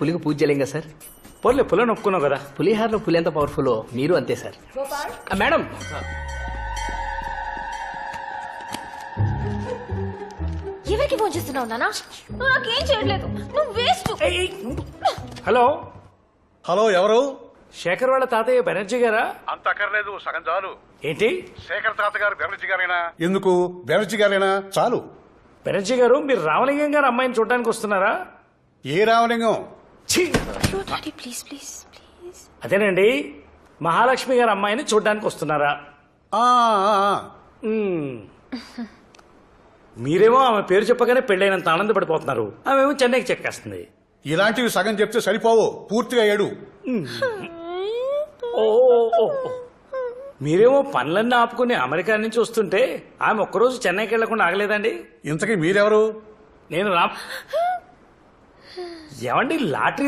పులికి పూజ చేయలేం కదా సార్. పోలే పులని ఒప్పుకున్నావు కదా. పులిహారలో పులి ఎంత పవర్ఫుల్ మీరు అంతే సార్. మేడం ఎవరికి ఫోన్ చేస్తున్నావు నానా? నువ్వు నాకేం చేయట్లేదు, నువ్వు వేస్ట్. హలో హలో, ఎవరు? శేఖర్ వాళ్ళ తాతయ్య బెనర్జీ గారా? అంత అక్కర్లేదు, సగం చాలు. ఏంటి? శేఖర్ తాత గారు బెనర్జీ గారేనా? ఎందుకు బెనర్జీ గారేనా? చాలు. బెనర్జీ గారు, మీరు రామలింగం గారు అమ్మాయిని చూడడానికి వస్తున్నారా? ఏ రామలింగం? ఛీ! Please please please. అదేనండి, మహాలక్ష్మి గారు అమ్మాయిని చూడడానికి వస్తున్నారా? ఆ, ఆ, ఆ. మ్మ్. మీరేమో ఆమె పేరు చెప్పగానే పెళ్ళైనంత ఆనందపడిపోతున్నారు, ఆమెమో చెన్నైకి చెక్కేస్తుంది. ఇలాంటివి సగం చెప్తే సరిపోవు, పూర్తిగా ఏడు. ఓ ఓ, ఓ, ఓ. మీరేమో పనులన్నీ ఆపుకుని అమెరికా నుంచి వస్తుంటే ఆమె ఒక్కరోజు చెన్నైకి వెళ్లకుండా ఆగలేదండి. ఇంతకీ మీరెవరు? నేను రా ఏమండి, లాటరీ